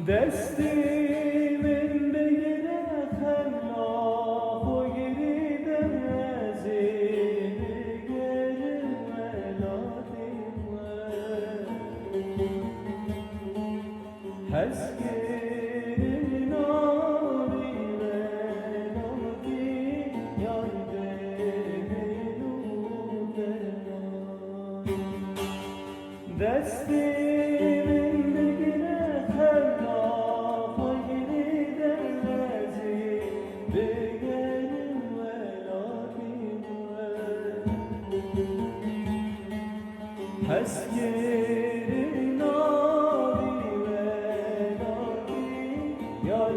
دستی من بگیره خلاق و گریده زیر گرم ملادیم هست گرم ناری ملادی یار بگیرو دستی هست گرم ناری و ناری یار